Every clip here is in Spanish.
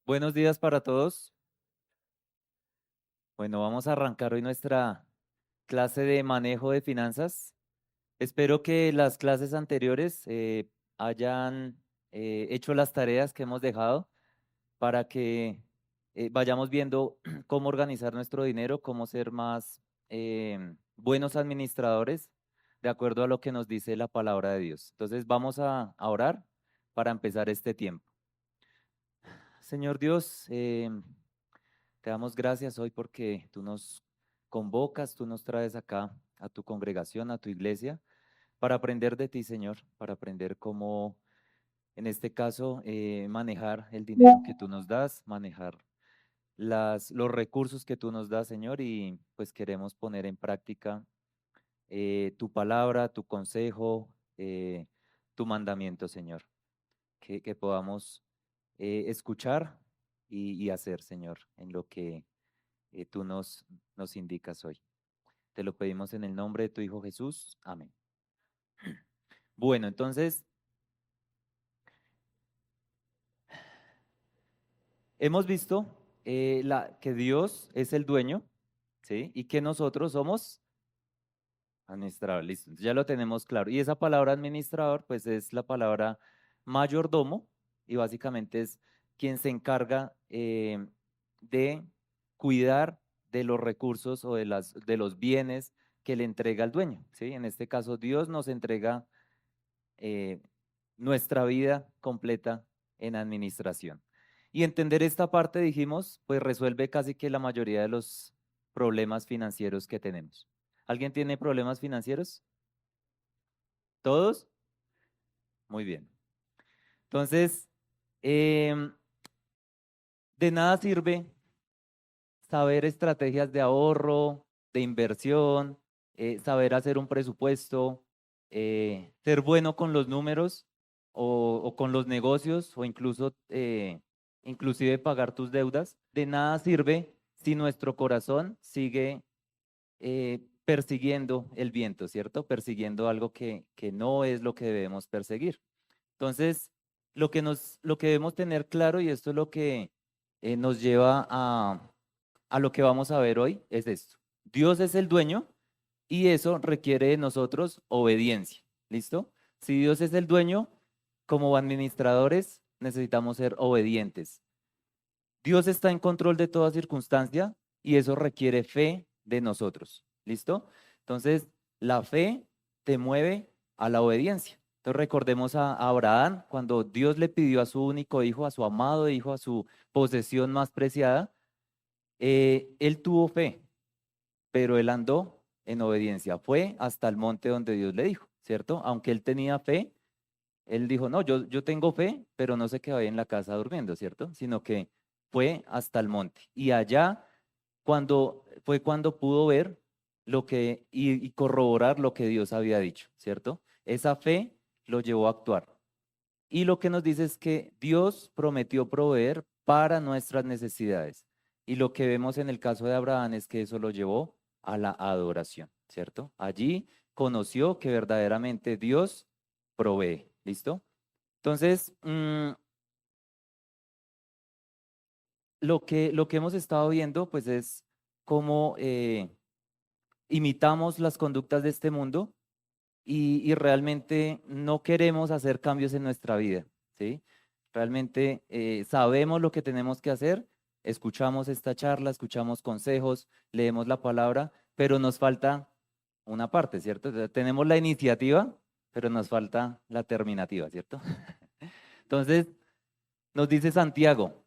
Buenos días para todos. Bueno, vamos a arrancar hoy nuestra clase de manejo de finanzas. Espero que las clases anteriores hayan hecho las tareas que hemos dejado para que vayamos viendo cómo organizar nuestro dinero, cómo ser más buenos administradores de acuerdo a lo que nos dice la palabra de Dios. Entonces vamos a orar para empezar este tiempo. Señor Dios, te damos gracias hoy porque tú nos convocas, tú nos traes acá a tu congregación, a tu iglesia, para aprender de ti, Señor, para aprender cómo, en este caso, manejar el dinero que tú nos das, manejar los recursos que tú nos das, Señor, y pues queremos poner en práctica tu palabra, tu consejo, tu mandamiento, Señor, que podamos escuchar y hacer, Señor, en lo que tú nos indicas hoy. Te lo pedimos en el nombre de tu Hijo Jesús. Amén. Bueno, entonces, hemos visto que Dios es el dueño, ¿sí? Y que nosotros somos administradores. Listo, entonces ya lo tenemos claro. Y esa palabra administrador, pues es la palabra mayordomo y básicamente es quien se encarga de cuidar de los recursos o de los bienes que le entrega el dueño, ¿sí? En este caso, Dios nos entrega eh, nuestra vida completa en administración. Y entender esta parte, dijimos, pues resuelve casi que la mayoría de los problemas financieros que tenemos. ¿Alguien tiene problemas financieros? ¿Todos? Muy bien. Entonces, em, de nada sirve saber estrategias de ahorro, de inversión, saber hacer un presupuesto, ser bueno con los números o con los negocios o incluso inclusive pagar tus deudas. De nada sirve si nuestro corazón sigue persiguiendo el viento, ¿cierto? Persiguiendo algo que no es lo que debemos perseguir. Entonces, lo que debemos tener claro, y esto es lo que nos lleva a lo que vamos a ver hoy, es esto. Dios es el dueño y eso requiere de nosotros obediencia. ¿Listo? Si Dios es el dueño, como administradores necesitamos ser obedientes. Dios está en control de toda circunstancia y eso requiere fe de nosotros. ¿Listo? Entonces, la fe te mueve a la obediencia. Entonces, recordemos a Abraham cuando Dios le pidió a su único hijo, a su amado hijo, a su posesión más preciada, él tuvo fe, pero él andó en obediencia. Fue hasta el monte donde Dios le dijo, ¿cierto? Aunque él tenía fe, él dijo, no, yo tengo fe, pero no se quedó ahí en la casa durmiendo, ¿cierto? Sino que fue hasta el monte. Y allá fue cuando pudo ver lo que y corroborar lo que Dios había dicho, ¿cierto? Esa fe lo llevó a actuar. Y lo que nos dice es que Dios prometió proveer para nuestras necesidades. Y lo que vemos en el caso de Abraham es que eso lo llevó a la adoración, ¿cierto? Allí conoció que verdaderamente Dios provee, ¿listo? Entonces, lo que hemos estado viendo, pues es cómo imitamos las conductas de este mundo y realmente no queremos hacer cambios en nuestra vida, ¿sí? Realmente sabemos lo que tenemos que hacer, escuchamos esta charla, escuchamos consejos, leemos la palabra, pero nos falta una parte, ¿cierto? O sea, tenemos la iniciativa, pero nos falta la terminativa, ¿cierto? Entonces, nos dice Santiago,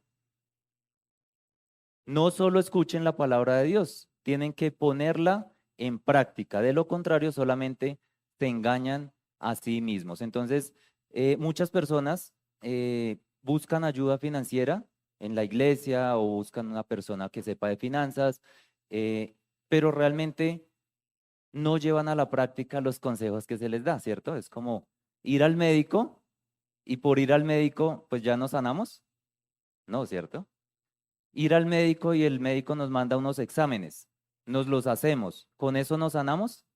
no solo escuchen la palabra de Dios, tienen que ponerla en práctica. De lo contrario, solamente se engañan a sí mismos. Entonces, muchas personas buscan ayuda financiera en la iglesia o buscan una persona que sepa de finanzas, pero realmente no llevan a la práctica los consejos que se les da, ¿cierto? Es como ir al médico y por ir al médico, pues ya nos sanamos. No, ¿cierto? Ir al médico y el médico nos manda unos exámenes, nos los hacemos, ¿con eso nos sanamos?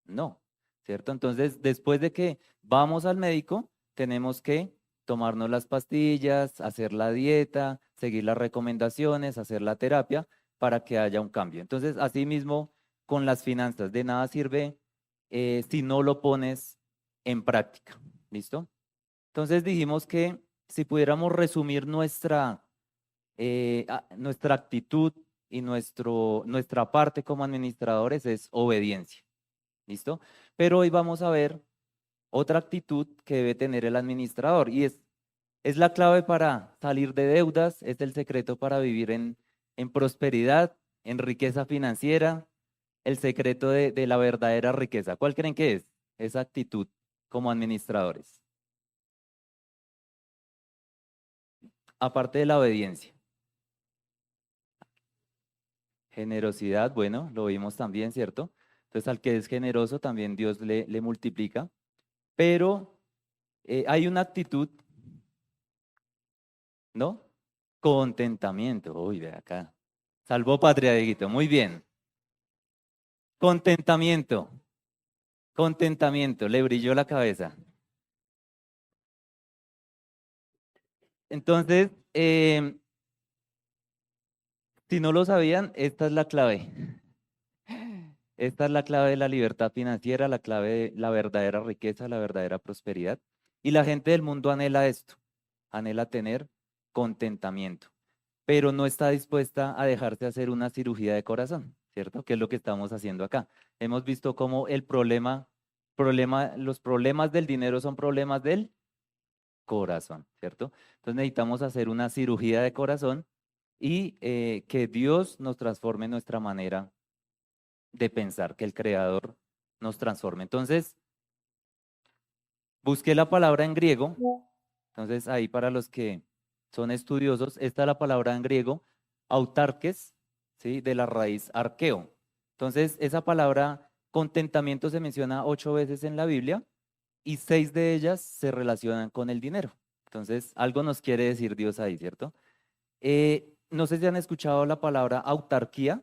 No, ¿cierto? Entonces, después de que vamos al médico, tenemos que tomarnos las pastillas, hacer la dieta, seguir las recomendaciones, hacer la terapia para que haya un cambio. Entonces, asimismo, con las finanzas, de nada sirve si no lo pones en práctica. ¿Listo? Entonces dijimos que si pudiéramos resumir nuestra actitud y nuestra parte como administradores es obediencia. ¿Listo? Pero hoy vamos a ver otra actitud que debe tener el administrador y es la clave para salir de deudas, es el secreto para vivir en prosperidad, en riqueza financiera, el secreto de la verdadera riqueza. ¿Cuál creen que es esa actitud como administradores? Aparte de la obediencia. Generosidad, bueno, lo vimos también, ¿cierto? Entonces al que es generoso también Dios le multiplica, pero hay una actitud, ¿no? Contentamiento. Uy, ve acá. Salvó patria, Dieguito. Muy bien. Contentamiento. Contentamiento. Le brilló la cabeza. Entonces, si no lo sabían, esta es la clave. Esta es la clave de la libertad financiera, la clave de la verdadera riqueza, la verdadera prosperidad. Y la gente del mundo anhela esto, anhela tener contentamiento, pero no está dispuesta a dejarse hacer una cirugía de corazón, ¿cierto? Que es lo que estamos haciendo acá. Hemos visto cómo los problemas del dinero son problemas del corazón, ¿cierto? Entonces necesitamos hacer una cirugía de corazón y que Dios nos transforme nuestra manera de pensar, que el Creador nos transforme. Entonces, busqué la palabra en griego. Entonces, ahí para los que son estudiosos, esta es la palabra en griego, autarques, ¿sí? De la raíz arqueo. Entonces, esa palabra contentamiento se menciona 8 veces en la Biblia y 6 de ellas se relacionan con el dinero. Entonces, algo nos quiere decir Dios ahí, ¿cierto? No sé si han escuchado la palabra autarquía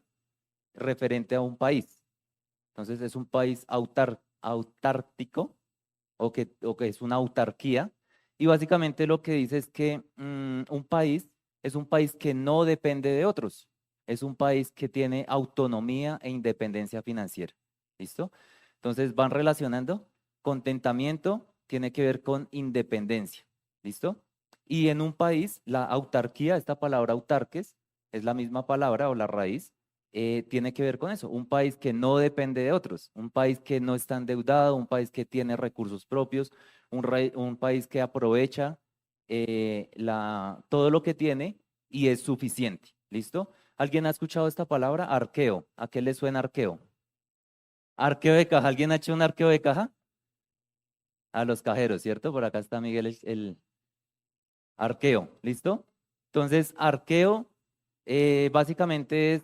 referente a un país. Entonces, es un país autártico o que es una autarquía. Y básicamente lo que dice es que un país es un país que no depende de otros. Es un país que tiene autonomía e independencia financiera. ¿Listo? Entonces van relacionando. Contentamiento tiene que ver con independencia. ¿Listo? Y en un país, la autarquía, esta palabra autarques, es la misma palabra o la raíz, tiene que ver con eso, un país que no depende de otros, un país que no está endeudado, un país que tiene recursos propios, un país que aprovecha todo lo que tiene y es suficiente. ¿Listo? ¿Alguien ha escuchado esta palabra? Arqueo. ¿A qué le suena arqueo? Arqueo de caja. ¿Alguien ha hecho un arqueo de caja? A los cajeros, ¿cierto? Por acá está Miguel, el arqueo. ¿Listo? Entonces, arqueo básicamente es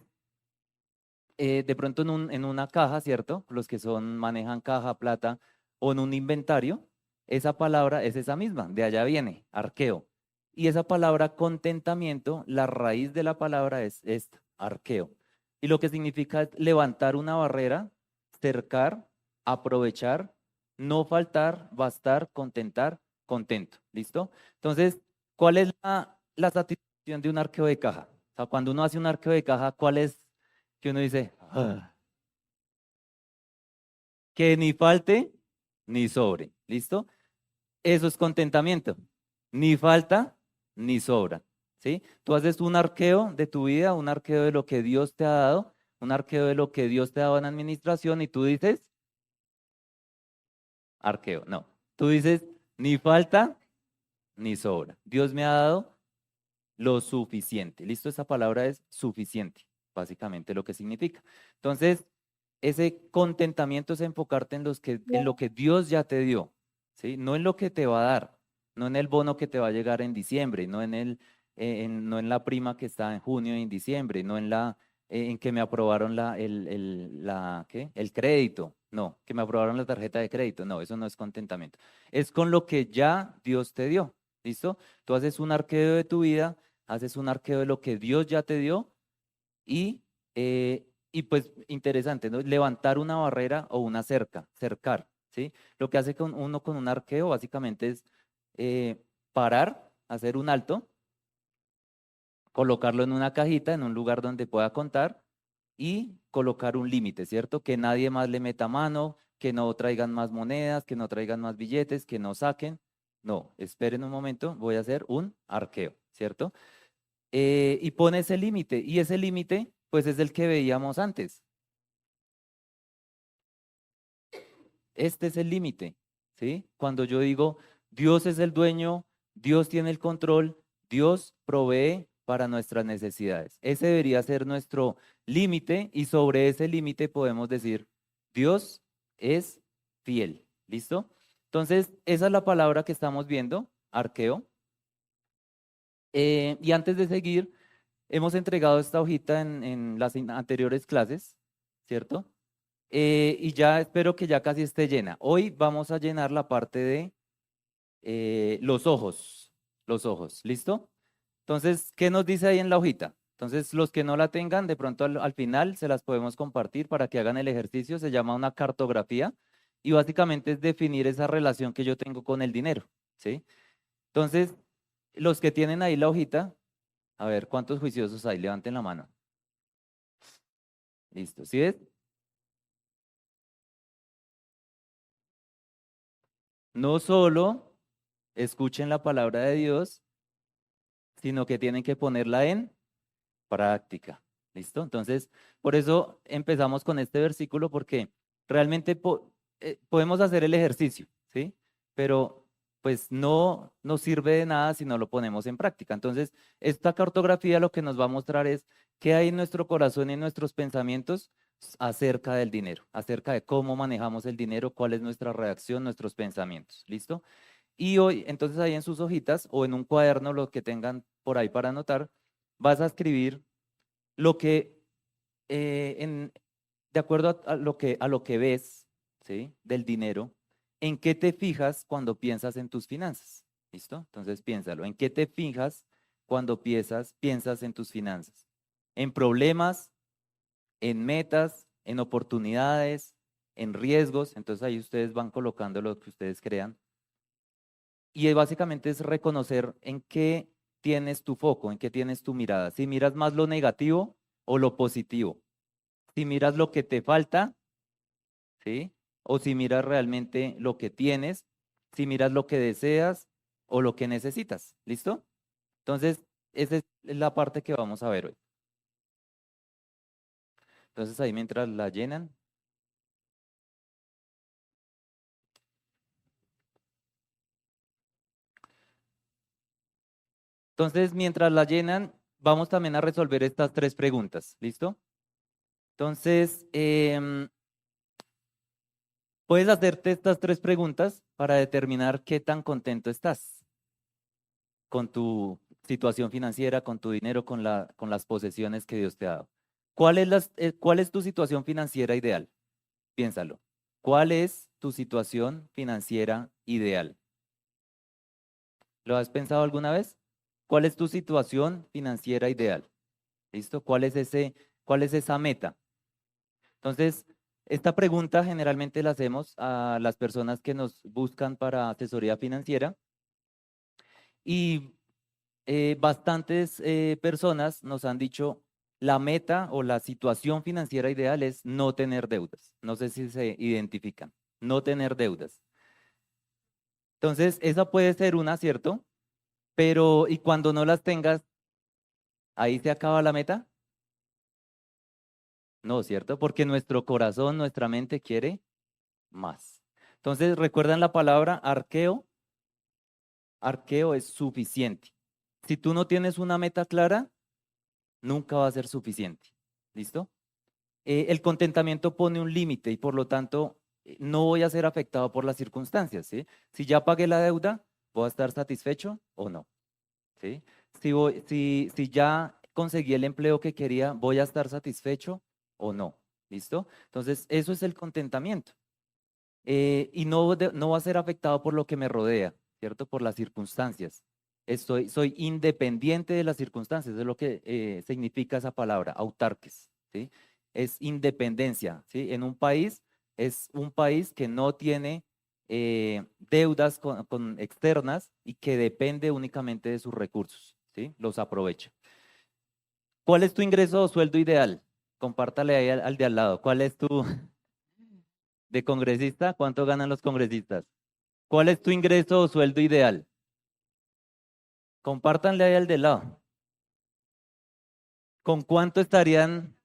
de pronto en una caja, ¿cierto? Los que manejan caja, plata, o en un inventario, esa palabra es esa misma, de allá viene, arqueo. Y esa palabra contentamiento, la raíz de la palabra es esta, arqueo. Y lo que significa es levantar una barrera, cercar, aprovechar, no faltar, bastar, contentar, contento. ¿Listo? Entonces, ¿cuál es la satisfacción de un arqueo de caja? O sea, cuando uno hace un arqueo de caja, ¿cuál es que uno dice, "Ah, que ni falte ni sobre"? ¿Listo? Eso es contentamiento. Ni falta ni sobra. ¿Sí? Tú haces un arqueo de tu vida, un arqueo de lo que Dios te ha dado, un arqueo de lo que Dios te ha dado en administración y tú dices, arqueo, no. Tú dices, ni falta ni sobra. Dios me ha dado lo suficiente. ¿Listo? Esa palabra es suficiente, básicamente lo que significa. Entonces, ese contentamiento es enfocarte en lo que Dios ya te dio, ¿sí? No en lo que te va a dar, no en el bono que te va a llegar en diciembre, no en la prima que está en junio y en diciembre, no en que me aprobaron ¿qué? El crédito, no, que me aprobaron la tarjeta de crédito, no, eso no es contentamiento. Es con lo que ya Dios te dio, ¿listo? Tú haces un arqueo de tu vida haces un arqueo de lo que Dios ya te dio y pues interesante, ¿no? Levantar una barrera o una cerca, cercar, ¿sí? Lo que hace uno con un arqueo básicamente es eh, parar, hacer un alto, colocarlo en una cajita, en un lugar donde pueda contar y colocar un límite, ¿cierto? Que nadie más le meta mano, que no traigan más monedas, que no traigan más billetes, que no saquen. No, esperen un momento, voy a hacer un arqueo, ¿cierto? Y pone ese límite, y ese límite, pues es el que veíamos antes. Este es el límite, ¿sí? Cuando yo digo, Dios es el dueño, Dios tiene el control, Dios provee para nuestras necesidades. Ese debería ser nuestro límite y sobre ese límite podemos decir, Dios es fiel. ¿Listo? Entonces, esa es la palabra que estamos viendo, arqueo. Y antes de seguir, hemos entregado esta hojita en las anteriores clases, ¿cierto? Y ya espero que ya casi esté llena. Hoy vamos a llenar la parte de los ojos, ¿listo? Entonces, ¿qué nos dice ahí en la hojita? Entonces, los que no la tengan, de pronto al final se las podemos compartir para que hagan el ejercicio. Se llama una cartografía y básicamente es definir esa relación que yo tengo con el dinero, ¿sí? Entonces, los que tienen ahí la hojita, a ver, ¿cuántos juiciosos hay? Levanten la mano. Listo, ¿sí ves? No solo escuchen la palabra de Dios, sino que tienen que ponerla en práctica. ¿Listo? Entonces, por eso empezamos con este versículo, porque realmente podemos hacer el ejercicio, ¿sí? Pero pues no nos sirve de nada si no lo ponemos en práctica. Entonces, esta cartografía lo que nos va a mostrar es qué hay en nuestro corazón y en nuestros pensamientos acerca del dinero, acerca de cómo manejamos el dinero, cuál es nuestra reacción, nuestros pensamientos. ¿Listo? Y hoy, entonces ahí en sus hojitas o en un cuaderno, lo que tengan por ahí para anotar, vas a escribir lo que, de acuerdo a lo que ves, ¿sí? Del dinero, ¿en qué te fijas cuando piensas en tus finanzas? ¿Listo? Entonces piénsalo, ¿en qué te fijas cuando piensas en tus finanzas? ¿En problemas, en metas, en oportunidades, en riesgos? Entonces ahí ustedes van colocando lo que ustedes crean. Y básicamente es reconocer en qué tienes tu foco, en qué tienes tu mirada. Si miras más lo negativo o lo positivo. Si miras lo que te falta, ¿sí? O si miras realmente lo que tienes, si miras lo que deseas o lo que necesitas. ¿Listo? Entonces, esa es la parte que vamos a ver hoy. Entonces, ahí mientras la llenan. Entonces, mientras la llenan, vamos también a resolver estas tres preguntas. ¿Listo? Entonces, puedes hacerte estas tres preguntas para determinar qué tan contento estás con tu situación financiera, con tu dinero, con las posesiones que Dios te ha dado. ¿Cuál es tu situación financiera ideal? Piénsalo. ¿Cuál es tu situación financiera ideal? ¿Lo has pensado alguna vez? ¿Cuál es tu situación financiera ideal? ¿Listo? ¿Cuál es esa meta? Entonces, esta pregunta generalmente la hacemos a las personas que nos buscan para asesoría financiera y bastantes personas nos han dicho la meta o la situación financiera ideal es no tener deudas. No sé si se identifican, no tener deudas. Entonces, esa puede ser una, ¿cierto? Pero, ¿y cuando no las tengas, ahí se acaba la meta? No, ¿cierto? Porque nuestro corazón, nuestra mente quiere más. Entonces, ¿recuerdan la palabra arqueo? Arqueo es suficiente. Si tú no tienes una meta clara, nunca va a ser suficiente. ¿Listo? El contentamiento pone un límite y por lo tanto no voy a ser afectado por las circunstancias, ¿sí? Si ya pagué la deuda, ¿voy a estar satisfecho o no? ¿Sí? Si ya conseguí el empleo que quería, ¿voy a estar satisfecho o no? ¿Listo? Entonces, eso es el contentamiento. Y no va a ser afectado por lo que me rodea, ¿cierto? Por las circunstancias. soy independiente de las circunstancias, eso es lo que significa esa palabra, autarques, ¿sí? Es independencia, ¿sí? En un país, es un país que no tiene deudas con externas y que depende únicamente de sus recursos, ¿sí? Los aprovecha. ¿Cuál es tu ingreso o sueldo ideal? Compártale ahí al de al lado. ¿Cuál es tu de congresista? ¿Cuánto ganan los congresistas? ¿Cuál es tu ingreso o sueldo ideal? Compártanle ahí al de al lado. ¿Con cuánto estarían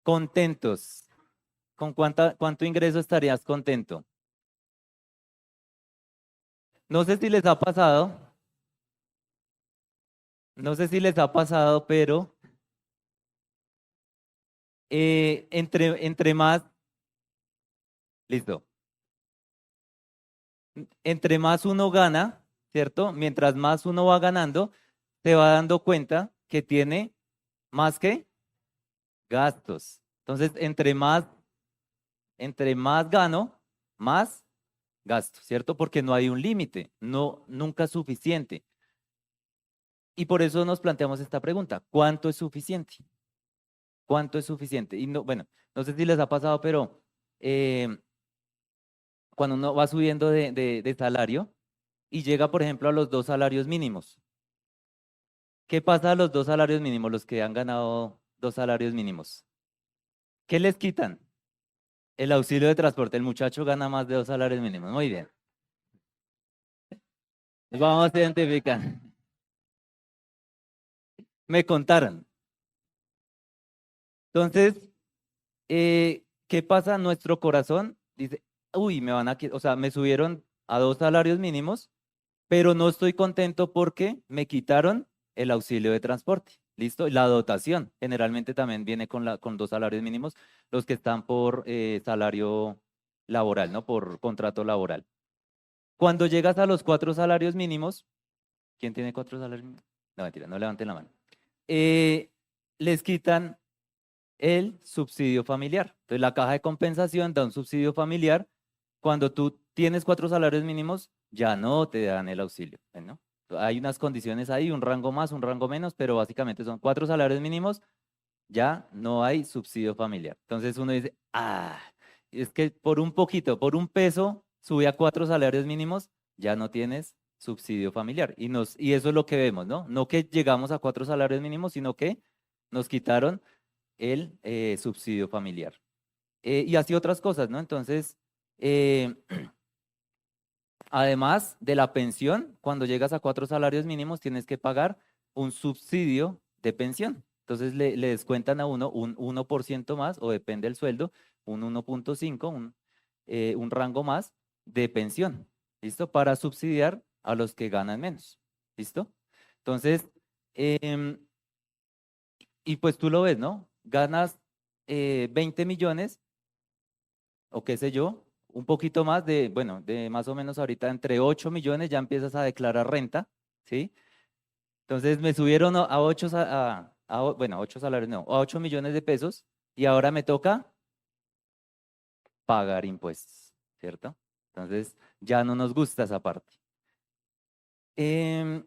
contentos? ¿Con cuánto ingreso estarías contento? No sé si les ha pasado, no sé si les ha pasado, pero entre más, listo, entre más uno gana, ¿cierto? Mientras más uno va ganando, se va dando cuenta que tiene más que gastos. Entonces, entre más gano, más gasto, ¿cierto? Porque no hay un límite, no, nunca es suficiente. Y por eso nos planteamos esta pregunta, ¿cuánto es suficiente? ¿Cuánto es suficiente? Y no, bueno, no sé si les ha pasado, pero eh, cuando uno va subiendo de salario y llega, por ejemplo, a los 2 salarios mínimos, ¿qué pasa a los 2 salarios mínimos, los que han ganado 2 salarios mínimos? ¿Qué les quitan? El auxilio de transporte. El muchacho gana más de 2 salarios mínimos. Muy bien. Vamos a identificar. Me contaron. Entonces, ¿qué pasa? Nuestro corazón dice, uy, o sea, me subieron a 2 salarios mínimos, pero no estoy contento porque me quitaron el auxilio de transporte. ¿Listo? La dotación generalmente también viene con 2 salarios mínimos, los que están por salario laboral, ¿no? Por contrato laboral. Cuando llegas a los 4 salarios mínimos, ¿quién tiene 4 salarios mínimos? No, mentira, no levanten la mano. Eh, Les quitan el subsidio familiar. Entonces, la caja de compensación da un subsidio familiar. Cuando tú tienes 4 salarios mínimos, ya no te dan el auxilio, ¿no? Hay unas condiciones ahí, un rango más, un rango menos, pero básicamente son 4 salarios mínimos, ya no hay subsidio familiar. Entonces uno dice, es que por un poquito, por un peso, sube a 4 salarios mínimos, ya no tienes subsidio familiar. Y eso es lo que vemos, ¿no? No que llegamos a 4 salarios mínimos, sino que nos quitaron el subsidio familiar. Y así otras cosas, ¿no? Entonces, eh, además de la pensión, cuando llegas a 4 salarios mínimos, tienes que pagar un subsidio de pensión. Entonces, le descuentan a uno un 1% más, o depende del sueldo, un 1,5, un rango más de pensión. ¿Listo? Para subsidiar a los que ganan menos. ¿Listo? Entonces, em, y pues tú lo ves, ¿no? Ganas 20 millones o qué sé yo, un poquito más bueno, de más o menos ahorita entre 8 millones ya empiezas a declarar renta, ¿sí? Entonces me subieron a 8, bueno, 8 salarios, no, a 8 millones de pesos y ahora me toca pagar impuestos, ¿cierto? Entonces ya no nos gusta esa parte. Em,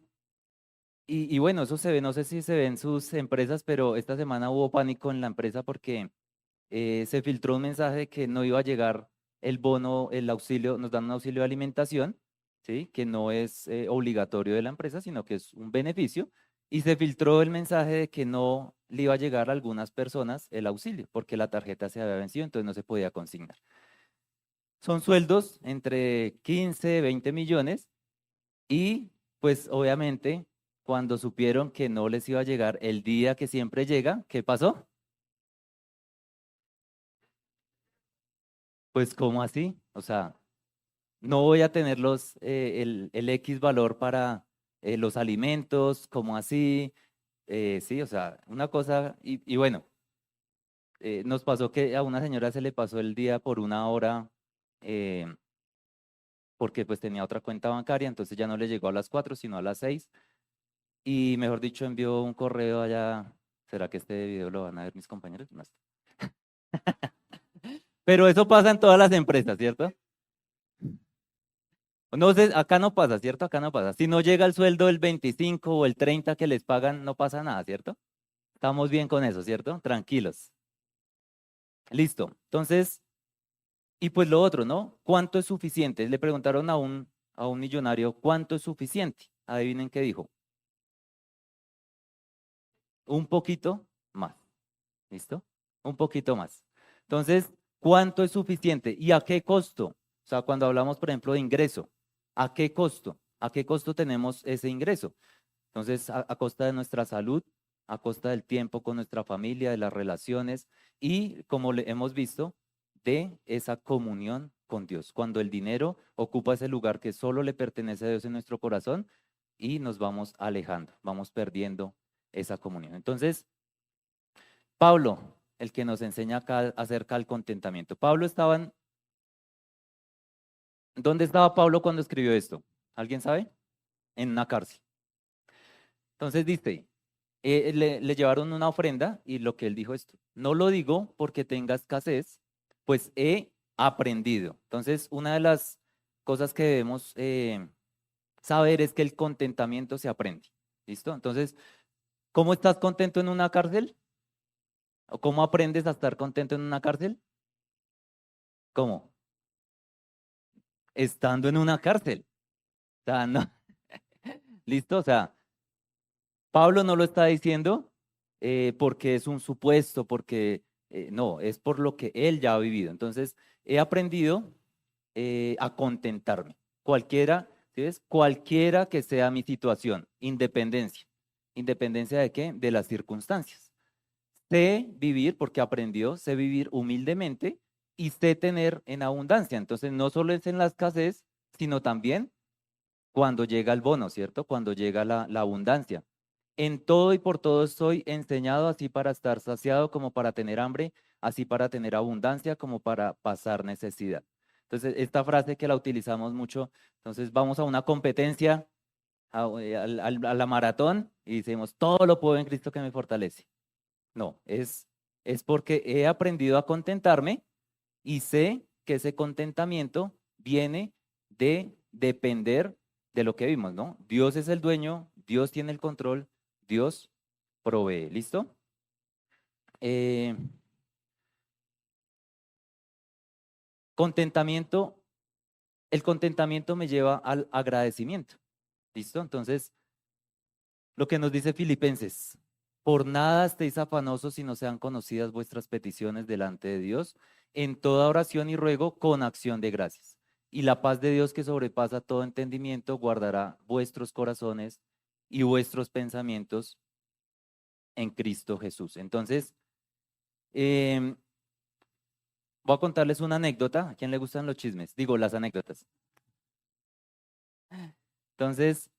y bueno, eso se ve, no sé si se ve en sus empresas, pero esta semana hubo pánico en la empresa porque se filtró un mensaje de que no iba a llegar el bono, el auxilio, nos dan un auxilio de alimentación, ¿sí? Que no es obligatorio de la empresa, sino que es un beneficio. Y se filtró el mensaje de que no le iba a llegar a algunas personas el auxilio, porque la tarjeta se había vencido, entonces no se podía consignar. Son sueldos entre 15, 20 millones y pues obviamente cuando supieron que no les iba a llegar el día que siempre llega, ¿qué pasó? Pues ¿cómo así? O sea, no voy a tener el X valor para los alimentos, como así, sí, o sea, una cosa, y bueno, nos pasó que a una señora se le pasó el día por una hora, eh, porque pues tenía otra cuenta bancaria, entonces ya no le llegó a las 4, sino a las 6, y mejor dicho, envió un correo allá. ¿Será que este video lo van a ver mis compañeros? No está. Pero eso pasa en todas las empresas, ¿cierto? No sé, acá no pasa, ¿cierto? Acá no pasa. Si no llega el sueldo del 25 o el 30 que les pagan, no pasa nada, ¿cierto? Estamos bien con eso, ¿cierto? Tranquilos. Listo. Entonces, y pues lo otro, ¿no? ¿Cuánto es suficiente? Le preguntaron a un millonario, ¿cuánto es suficiente? Adivinen qué dijo. Un poquito más. ¿Listo? Un poquito más. Entonces, ¿cuánto es suficiente? ¿Y a qué costo? O sea, cuando hablamos, por ejemplo, de ingreso, ¿a qué costo? ¿A qué costo tenemos ese ingreso? Entonces, a costa de nuestra salud, a costa del tiempo con nuestra familia, de las relaciones y, como le hemos visto, de esa comunión con Dios. Cuando el dinero ocupa ese lugar que solo le pertenece a Dios en nuestro corazón y nos vamos alejando, vamos perdiendo esa comunión. Entonces, Pablo, el que nos enseña acá acerca del contentamiento. ¿Dónde estaba Pablo cuando escribió esto? ¿Alguien sabe? En una cárcel. Entonces dice, le llevaron una ofrenda y lo que él dijo esto, no lo digo porque tenga escasez, pues he aprendido. Entonces, una de las cosas que debemos saber es que el contentamiento se aprende. ¿Listo? Entonces, ¿cómo estás contento en una cárcel? ¿O cómo aprendes a estar contento en una cárcel? ¿Cómo? Estando en una cárcel. O sea, no, ¿listo? O sea, Pablo no lo está diciendo porque es un supuesto, porque no, es por lo que él ya ha vivido. Entonces, he aprendido a contentarme. Cualquiera, ¿sí ves? Cualquiera que sea mi situación, independencia. ¿Independencia de qué? De las circunstancias. Sé vivir, porque aprendió, sé vivir humildemente y sé tener en abundancia. Entonces, no solo es en la escasez, sino también cuando llega el bono, ¿cierto? Cuando llega la abundancia. En todo y por todo estoy enseñado, así para estar saciado como para tener hambre, así para tener abundancia como para pasar necesidad. Entonces, esta frase que la utilizamos mucho, entonces vamos a una competencia, a la maratón y decimos, todo lo puedo en Cristo que me fortalece. No, es porque he aprendido a contentarme y sé que ese contentamiento viene de depender de lo que vimos, ¿no? Dios es el dueño, Dios tiene el control, Dios provee. ¿Listo? Eh, contentamiento, el contentamiento me lleva al agradecimiento. ¿Listo? Entonces, lo que nos dice Filipenses, por nada estéis afanosos si no sean conocidas vuestras peticiones delante de Dios, en toda oración y ruego con acción de gracias. Y la paz de Dios que sobrepasa todo entendimiento guardará vuestros corazones y vuestros pensamientos en Cristo Jesús. Entonces, em, voy a contarles una anécdota. ¿A quién le gustan los chismes? Digo, las anécdotas. Entonces,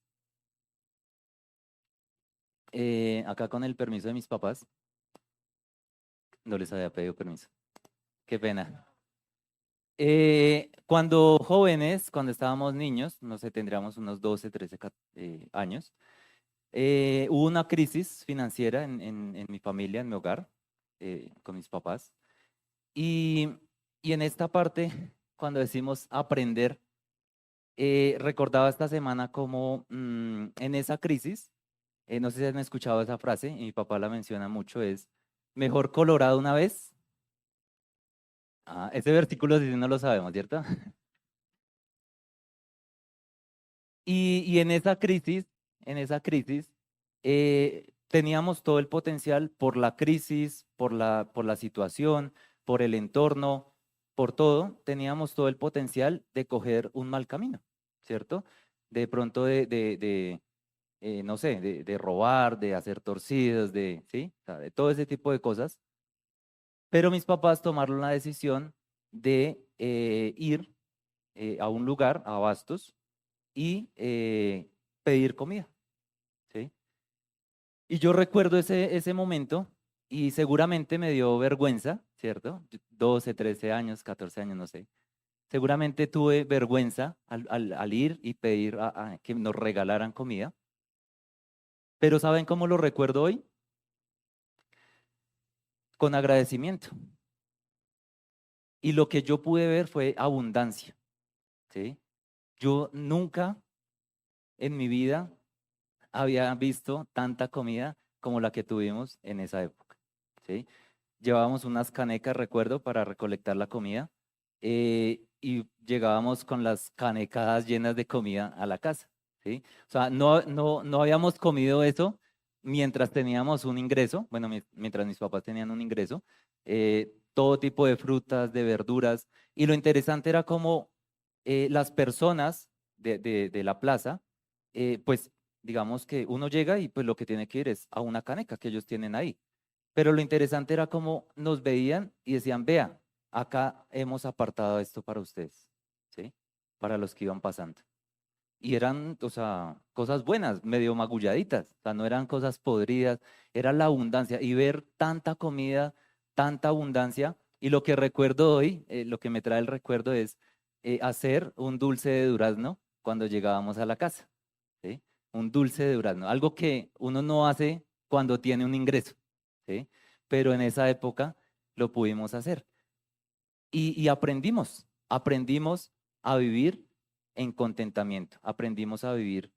acá con el permiso de mis papás, no les había pedido permiso. Qué pena. Cuando jóvenes, cuando estábamos niños, no sé, tendríamos unos 12, 13 años, hubo una crisis financiera en mi familia, en mi hogar, con mis papás. Y, y en esta parte, cuando decimos aprender, recordaba esta semana como en esa crisis, no sé si han escuchado esa frase, y mi papá la menciona mucho, es mejor colorado una vez. Ah, ese versículo sí no lo sabemos, ¿cierto? Y en esa crisis, teníamos todo el potencial por la crisis, por la situación, por el entorno, por todo, teníamos todo el potencial de coger un mal camino, ¿cierto? De pronto no sé, de robar, de hacer torcidos, ¿sí? O sea, de todo ese tipo de cosas. Pero mis papás tomaron la decisión de ir a un lugar, a Bastos, y pedir comida, ¿sí? Y yo recuerdo ese momento y seguramente me dio vergüenza, ¿cierto? 12, 13 años, 14 años, no sé. Seguramente tuve vergüenza al ir y pedir a que nos regalaran comida, pero ¿saben cómo lo recuerdo hoy? Con agradecimiento. Y lo que yo pude ver fue abundancia, ¿sí? Yo nunca en mi vida había visto tanta comida como la que tuvimos en esa época, ¿sí? Llevábamos unas canecas, recuerdo, para recolectar la comida, y llegábamos con las canecadas llenas de comida a la casa, ¿sí? O sea, no habíamos comido eso mientras teníamos un ingreso, bueno, mientras mis papás tenían un ingreso, todo tipo de frutas, de verduras, y lo interesante era cómo las personas de la plaza, pues digamos que uno llega y pues lo que tiene que ir es a una caneca que ellos tienen ahí. Pero lo interesante era cómo nos veían y decían, vea, acá hemos apartado esto para ustedes, ¿sí? Para los que iban pasando. Y eran, o sea, cosas buenas, medio magulladitas, o sea, no eran cosas podridas, era la abundancia. Y ver tanta comida, tanta abundancia, y lo que recuerdo hoy, lo que me trae el recuerdo es hacer un dulce de durazno cuando llegábamos a la casa, ¿sí? Un dulce de durazno, algo que uno no hace cuando tiene un ingreso, ¿sí? Pero en esa época lo pudimos hacer. Y aprendimos a vivir en contentamiento, aprendimos a vivir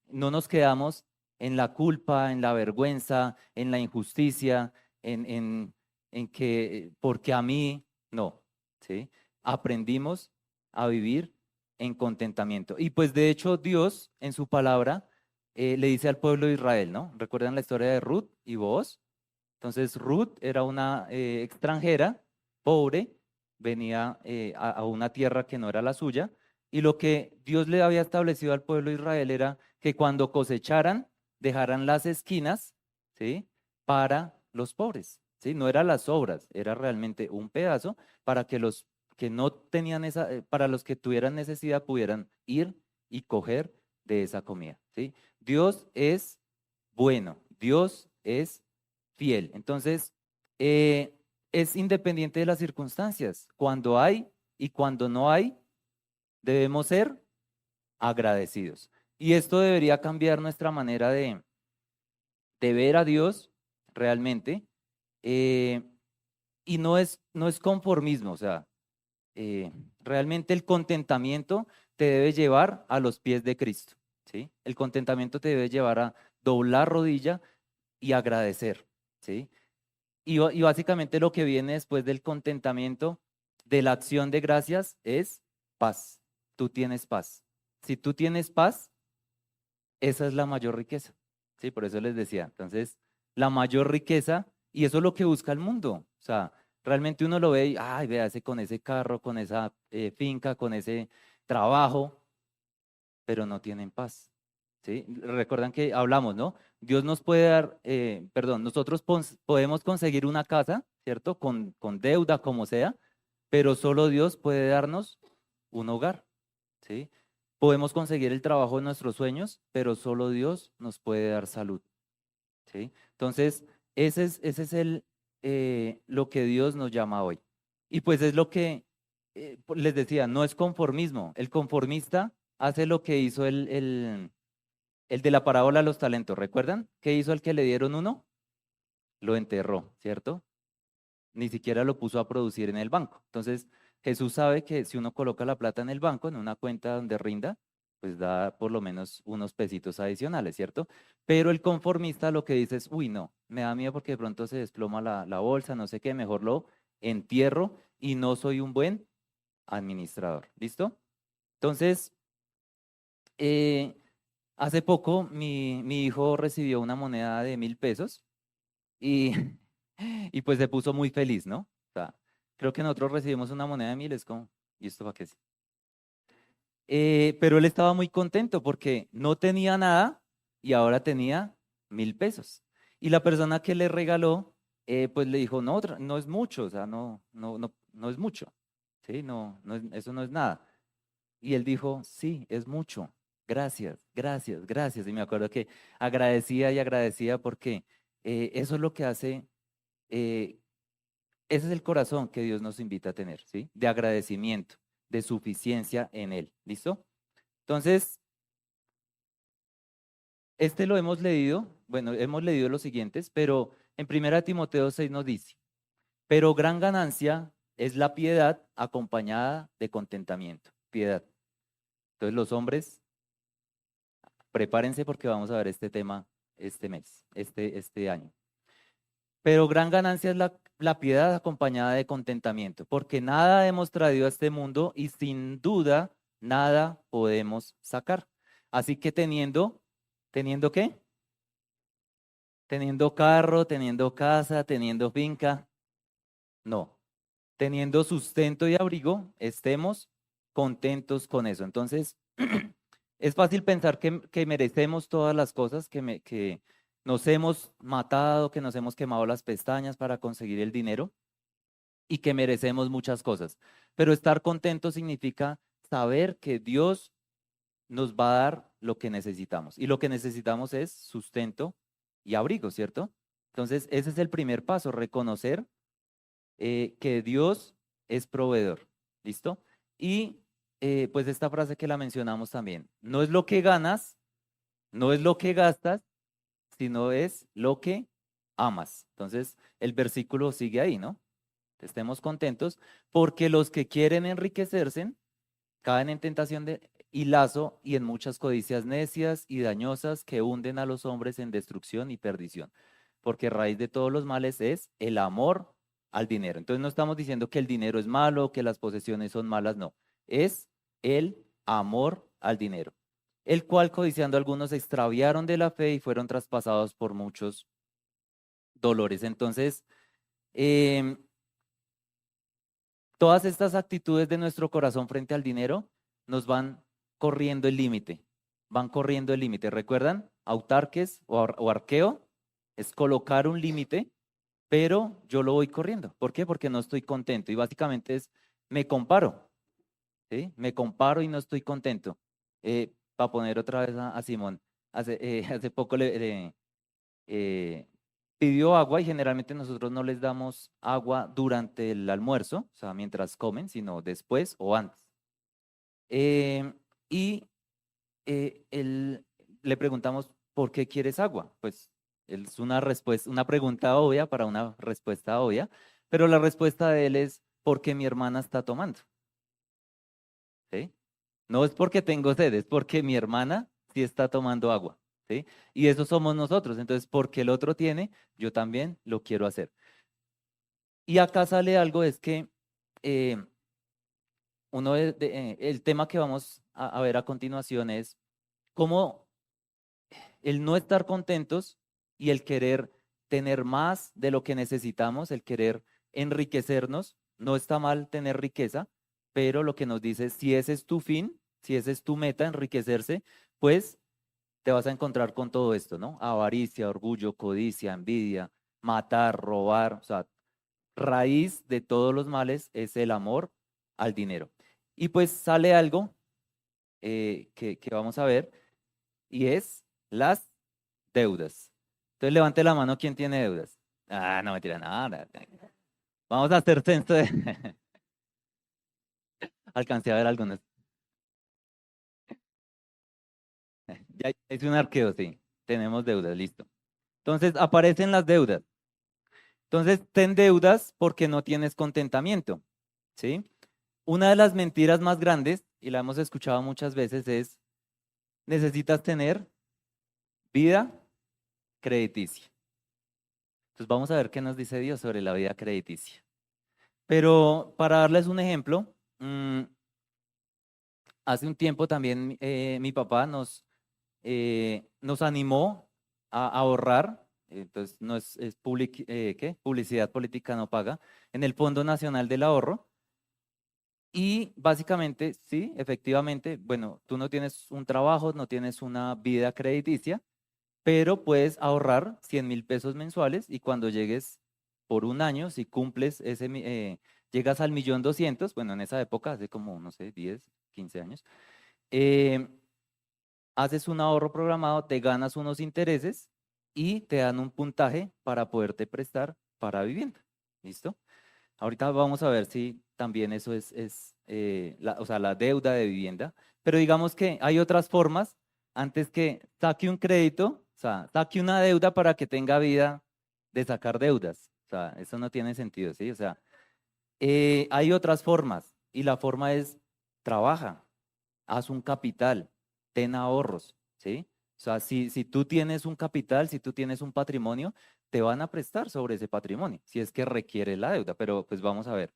no nos quedamos en la culpa, en la vergüenza, en la injusticia, en, en, en que, porque a mí, no, ¿sí? Aprendimos a vivir en contentamiento. Y pues de hecho Dios en su palabra le dice al pueblo de Israel, ¿no? ¿Recuerdan la historia de Ruth y Boaz? Entonces Ruth era una extranjera, pobre, venía a una tierra que no era la suya, y lo que Dios le había establecido al pueblo de Israel era que cuando cosecharan, dejaran las esquinas, ¿sí? Para los pobres, ¿sí? No eran las obras, era realmente un pedazo para que los que no tenían esa, para los que tuvieran necesidad pudieran ir y coger de esa comida, ¿sí? Dios es bueno, Dios es fiel. Entonces, es independiente de las circunstancias. Cuando hay y cuando no hay, debemos ser agradecidos. Y esto debería cambiar nuestra manera de ver a Dios realmente. eh, y no es conformismo, o sea, realmente el contentamiento te debe llevar a los pies de Cristo, ¿sí? El contentamiento te debe llevar a doblar rodilla y agradecer, ¿sí? Y básicamente lo que viene después del contentamiento, de la acción de gracias, es paz. Tú tienes paz. Si tú tienes paz, esa es la mayor riqueza. Sí, por eso les decía. Entonces, la mayor riqueza, y eso es lo que busca el mundo. O sea, realmente uno lo ve y, ay, véase con ese carro, con esa finca, con ese trabajo, pero no tienen paz. ¿Sí? Recuerdan que hablamos, ¿no? Dios nos puede dar, perdón, nosotros podemos conseguir una casa, ¿cierto? Con deuda, como sea, pero solo Dios puede darnos un hogar, ¿sí? Podemos conseguir el trabajo de nuestros sueños, pero solo Dios nos puede dar salud, ¿sí? Entonces, ese es lo que Dios nos llama hoy. Y pues es lo que les decía, no es conformismo. El conformista hace lo que hizo el de la parábola de los talentos. ¿Recuerdan? ¿Qué hizo el que le dieron uno? Lo enterró, ¿cierto? Ni siquiera lo puso a producir en el banco. Entonces, Jesús sabe que si uno coloca la plata en el banco, en una cuenta donde rinda, pues da por lo menos unos pesitos adicionales, ¿cierto? Pero el conformista lo que dice es, uy, no, me da miedo porque de pronto se desploma la bolsa, no sé qué, mejor lo entierro y no soy un buen administrador. ¿Listo? Entonces, eh, hace poco mi hijo recibió una moneda de 1.000 pesos y, y pues se puso muy feliz, ¿no? O sea, creo que nosotros recibimos una moneda de 1.000, es como, ¿y esto para qué es? Pero él estaba muy contento porque no tenía nada y ahora tenía 1.000 pesos. Y la persona que le regaló, pues le dijo, no, no es mucho, o sea, no es mucho, ¿sí? Eso no es nada. Y él dijo, sí, es mucho, gracias, gracias, gracias. Y me acuerdo que agradecía y agradecía porque eso es lo que hace, eh, ese es el corazón que Dios nos invita a tener, ¿sí? De agradecimiento, de suficiencia en Él. ¿Listo? Entonces, este lo hemos leído, bueno, hemos leído los siguientes, pero en 1 Timoteo 6 nos dice, pero gran ganancia es la piedad acompañada de contentamiento. Piedad. Entonces los hombres, prepárense porque vamos a ver este tema este mes, este año. Pero gran ganancia es la piedad acompañada de contentamiento, porque nada hemos traído a este mundo y sin duda nada podemos sacar. Así que ¿teniendo qué? Teniendo carro, teniendo casa, teniendo finca, no. Teniendo sustento y abrigo, estemos contentos con eso. Entonces, es fácil pensar que merecemos todas las cosas, que nos hemos matado, que nos hemos quemado las pestañas para conseguir el dinero y que merecemos muchas cosas. Pero estar contento significa saber que Dios nos va a dar lo que necesitamos. Y lo que necesitamos es sustento y abrigo, ¿cierto? Entonces, ese es el primer paso, reconocer que Dios es proveedor. ¿Listo? Y pues esta frase que la mencionamos también, no es lo que ganas, no es lo que gastas, sino es lo que amas. Entonces, el versículo sigue ahí, ¿no? Estemos contentos porque los que quieren enriquecerse caen en tentación y lazo y en muchas codicias necias y dañosas que hunden a los hombres en destrucción y perdición. Porque raíz de todos los males es el amor al dinero. Entonces no estamos diciendo que el dinero es malo, que las posesiones son malas, no. Es el amor al dinero, el cual codiciando algunos se extraviaron de la fe y fueron traspasados por muchos dolores. Entonces, em, todas estas actitudes de nuestro corazón frente al dinero nos van corriendo el límite, van corriendo el límite. ¿Recuerdan? Autarques o arqueo es colocar un límite, pero yo lo voy corriendo. ¿Por qué? Porque no estoy contento y básicamente es me comparo, ¿sí? Me comparo y no estoy contento. Para poner otra vez a Simón, hace poco eh, pidió agua y generalmente nosotros no les damos agua durante el almuerzo, o sea, mientras comen, sino después o antes. Eh, y le preguntamos, ¿por qué quieres agua? Pues es una respuesta, una pregunta obvia para una respuesta obvia, pero la respuesta de él es porque mi hermana está tomando, ¿sí? No es porque tengo sed, es porque mi hermana sí está tomando agua, ¿sí? Y eso somos nosotros, entonces porque el otro tiene, yo también lo quiero hacer. Y acá sale algo, es que eh, el tema que vamos a ver a continuación es cómo el no estar contentos y el querer tener más de lo que necesitamos, el querer enriquecernos, no está mal tener riqueza, pero lo que nos dice, si ese es tu fin, si ese es tu meta, enriquecerse, pues te vas a encontrar con todo esto, ¿no? Avaricia, orgullo, codicia, envidia, matar, robar, o sea, raíz de todos los males es el amor al dinero. Y pues sale algo que vamos a ver y es las deudas. Entonces levante la mano quien tiene deudas. Ah, no, mentira, nada. Vamos a hacer censo de... Alcancé a ver algunos. Ya es un arqueo, sí. Tenemos deudas, listo. Entonces aparecen las deudas. Entonces, ten deudas porque no tienes contentamiento, ¿sí? Una de las mentiras más grandes, y la hemos escuchado muchas veces, es necesitas tener vida crediticia. Entonces vamos a ver qué nos dice Dios sobre la vida crediticia. Pero para darles un ejemplo, hace un tiempo también mi papá nos animó a ahorrar, entonces no ¿qué? Publicidad política no paga, en el Fondo Nacional del Ahorro. Y básicamente, sí, efectivamente, bueno, tú no tienes un trabajo, no tienes una vida crediticia, pero puedes ahorrar 100.000 pesos mensuales y cuando llegues por un año, si cumples llegas al 1.200.000, bueno, en esa época, hace como, no sé, 10, 15 años, eh, haces un ahorro programado, te ganas unos intereses y te dan un puntaje para poderte prestar para vivienda. ¿Listo? Ahorita vamos a ver si también eso o sea, la deuda de vivienda, pero digamos que hay otras formas antes que saque un crédito, o sea, saque una deuda para que tenga vida de sacar deudas. O sea, eso no tiene sentido, ¿sí? O sea, hay otras formas y la forma es trabaja, haz un capital, ten ahorros, ¿sí? O sea, si tú tienes un capital, si tú tienes un patrimonio, te van a prestar sobre ese patrimonio, si es que requiere la deuda, pero pues vamos a ver.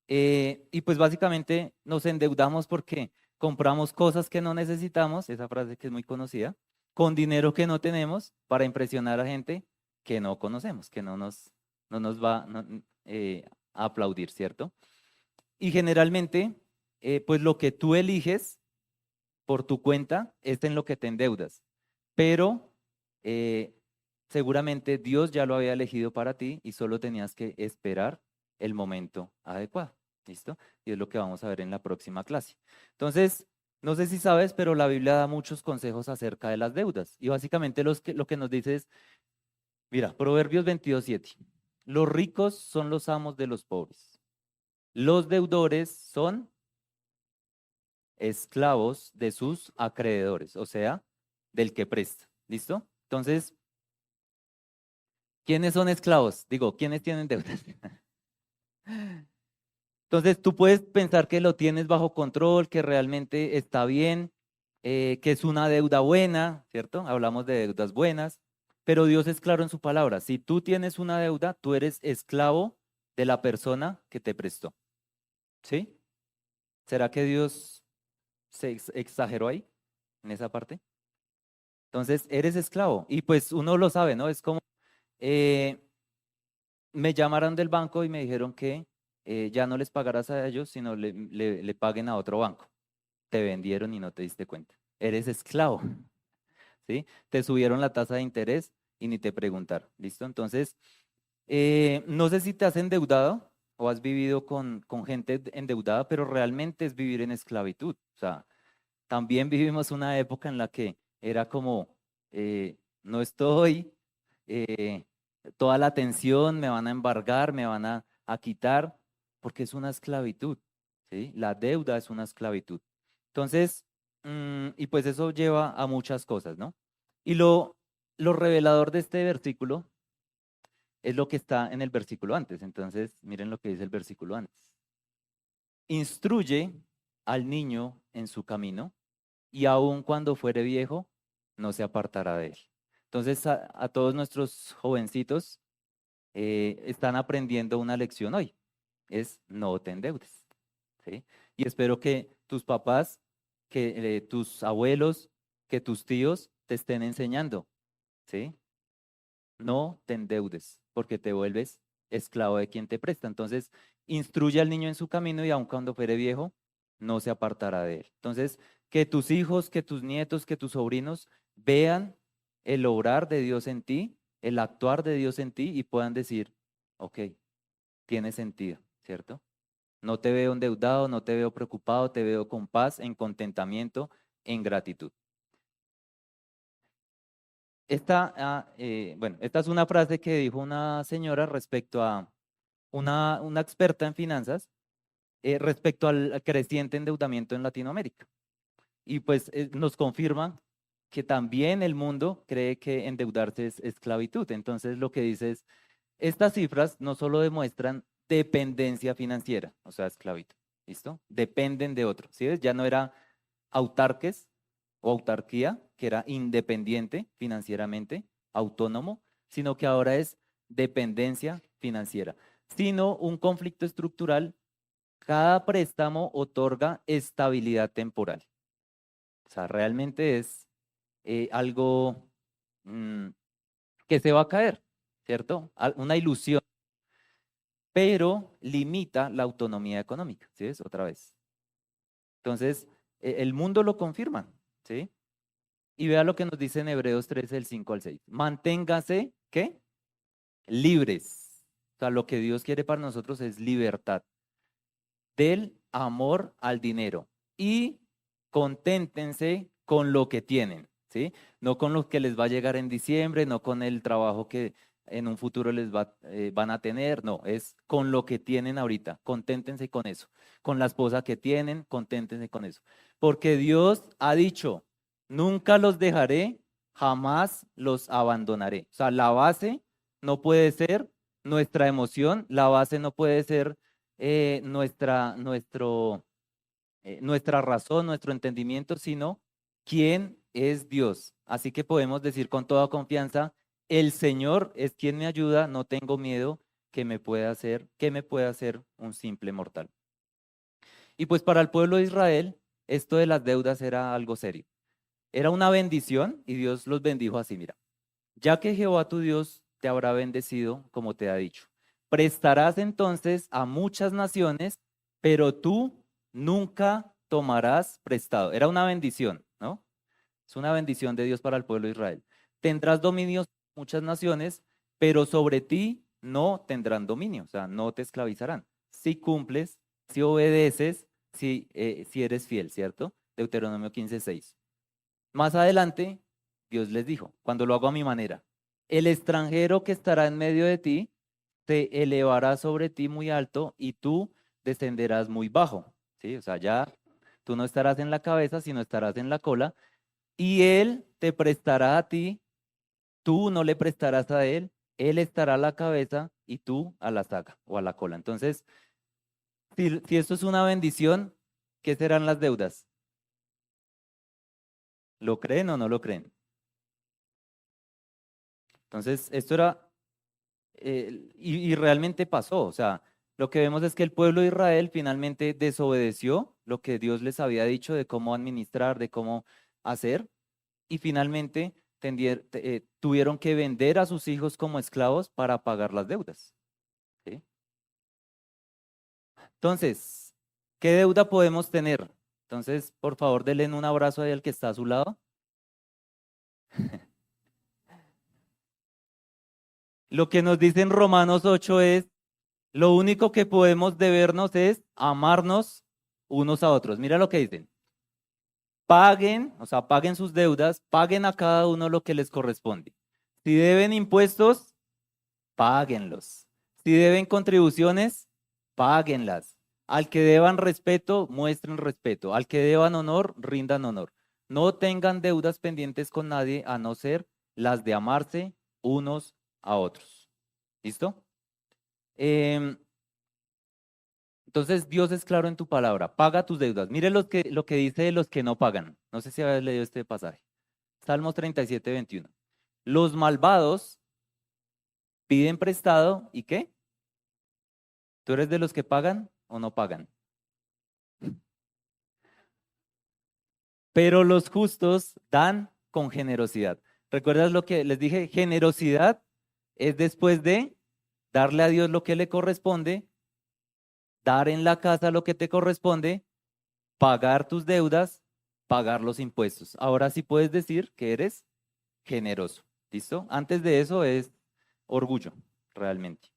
Y pues básicamente nos endeudamos porque compramos cosas que no necesitamos, esa frase que es muy conocida, con dinero que no tenemos para impresionar a gente que no conocemos, que no nos va a aplaudir, ¿cierto? Y generalmente, pues lo que tú eliges por tu cuenta es en lo que te endeudas, pero eh, seguramente Dios ya lo había elegido para ti y solo tenías que esperar el momento adecuado. ¿Listo? Y es lo que vamos a ver en la próxima clase. Entonces, no sé si sabes, pero la Biblia da muchos consejos acerca de las deudas. Y básicamente lo que nos dice es, mira, Proverbios 22:7. Los ricos son los amos de los pobres. Los deudores son esclavos de sus acreedores, o sea, del que presta. ¿Listo? Entonces, ¿quiénes son esclavos? Digo, ¿quiénes tienen deudas? Entonces, tú puedes pensar que lo tienes bajo control, que realmente está bien, que es una deuda buena, ¿cierto? Hablamos de deudas buenas, pero Dios es claro en su palabra. Si tú tienes una deuda, tú eres esclavo de la persona que te prestó, ¿sí? ¿Será que Dios se exageró ahí, en esa parte? Entonces, eres esclavo y pues uno lo sabe, ¿no? Es como, eh, me llamaron del banco y me dijeron que ya no les pagarás a ellos, sino le paguen a otro banco. Te vendieron y no te diste cuenta. Eres esclavo, ¿sí? Te subieron la tasa de interés y ni te preguntaron, ¿listo? Entonces, no sé si te has endeudado o has vivido con gente endeudada, pero realmente es vivir en esclavitud. O sea, también vivimos una época en la que era como, no estoy, eh, toda la atención me van a embargar, me van a quitar, porque es una esclavitud, ¿sí? La deuda es una esclavitud. Entonces, y pues eso lleva a muchas cosas, ¿no? Y lo revelador de este versículo es lo que está en el versículo antes. Entonces, miren lo que dice el versículo antes. Instruye al niño en su camino y aun cuando fuere viejo, no se apartará de él. Entonces, a todos nuestros jovencitos están aprendiendo una lección hoy, es no te endeudes, ¿sí? Y espero que tus papás, que tus abuelos, que tus tíos te estén enseñando, ¿sí? No te endeudes, porque te vuelves esclavo de quien te presta. Entonces, instruye al niño en su camino y aun cuando fuere viejo, no se apartará de él. Entonces, que tus hijos, que tus nietos, que tus sobrinos vean el obrar de Dios en ti, el actuar de Dios en ti y puedan decir, ok, tiene sentido, ¿cierto? No te veo endeudado, no te veo preocupado, te veo con paz, en contentamiento, en gratitud. Esta es una frase que dijo una señora respecto a una experta en finanzas, respecto al creciente endeudamiento en Latinoamérica. Y pues nos confirma que también el mundo cree que endeudarse es esclavitud. Entonces lo que dice es, estas cifras no solo demuestran dependencia financiera, o sea, esclavitud, ¿listo? Dependen de otro, ¿sí ves? Ya no era autarques o autarquía, que era independiente financieramente, autónomo, sino que ahora es dependencia financiera, sino un conflicto estructural. Cada préstamo otorga estabilidad temporal. O sea, realmente es algo mm, que se va a caer, ¿cierto? Una ilusión, pero limita la autonomía económica, ¿sí ves? Otra vez. Entonces, el mundo lo confirma, ¿sí? Y vea lo que nos dice en Hebreos 13, del 5 al 6. Manténgase, ¿qué? Libres. O sea, lo que Dios quiere para nosotros es libertad del amor al dinero y conténtense con lo que tienen, ¿sí? No con lo que les va a llegar en diciembre, no con el trabajo que en un futuro van a tener, no, es con lo que tienen ahorita, conténtense con eso, con la esposa que tienen, conténtense con eso, porque Dios ha dicho, nunca los dejaré, jamás los abandonaré. O sea, la base no puede ser nuestra emoción, la base no puede ser nuestro nuestra razón, nuestro entendimiento, sino quién es Dios. Así que podemos decir con toda confianza, el Señor es quien me ayuda, no tengo miedo que me pueda hacer un simple mortal. Y pues para el pueblo de Israel, esto de las deudas era algo serio. Era una bendición y Dios los bendijo así, mira. Ya que Jehová tu Dios te habrá bendecido, como te ha dicho, prestarás entonces a muchas naciones, pero tú nunca tomarás prestado. Era una bendición, ¿no? Es una bendición de Dios para el pueblo de Israel. Tendrás dominios en muchas naciones, pero sobre ti no tendrán dominio, o sea, no te esclavizarán. Si cumples, si obedeces, si eres fiel, ¿cierto? Deuteronomio 15:6. Más adelante, Dios les dijo, cuando lo hago a mi manera, el extranjero que estará en medio de ti te elevará sobre ti muy alto y tú descenderás muy bajo, ¿sí? O sea, ya tú no estarás en la cabeza, sino estarás en la cola, y él te prestará a ti, tú no le prestarás a él estará a la cabeza y tú a la saca o a la cola. Entonces, si esto es una bendición, ¿qué serán las deudas? ¿Lo creen o no lo creen? Entonces, esto era, y realmente pasó, o sea, lo que vemos es que el pueblo de Israel finalmente desobedeció lo que Dios les había dicho de cómo administrar, de cómo hacer, y finalmente tuvieron que vender a sus hijos como esclavos para pagar las deudas. ¿Sí? Entonces, ¿qué deuda podemos tener? Entonces, por favor, denle un abrazo ahí al que está a su lado. Lo que nos dice en Romanos 8 es, lo único que podemos debernos es amarnos unos a otros. Mira lo que dicen. Paguen, o sea, paguen sus deudas, paguen a cada uno lo que les corresponde. Si deben impuestos, páguenlos. Si deben contribuciones, páguenlas. Al que deban respeto, muestren respeto. Al que deban honor, rindan honor. No tengan deudas pendientes con nadie a no ser las de amarse unos a otros. ¿Listo? Em, entonces, Dios es claro en tu palabra. Paga tus deudas. Mire lo que dice de los que no pagan. No sé si habéis leído este pasaje. Salmos 37:21. Los malvados piden prestado ¿y qué? ¿Tú eres de los que pagan o no pagan? Pero los justos dan con generosidad. ¿Recuerdas lo que les dije? Generosidad es después de darle a Dios lo que le corresponde, dar en la casa lo que te corresponde, pagar tus deudas, pagar los impuestos. Ahora sí puedes decir que eres generoso. ¿Listo? Antes de eso es orgullo, realmente.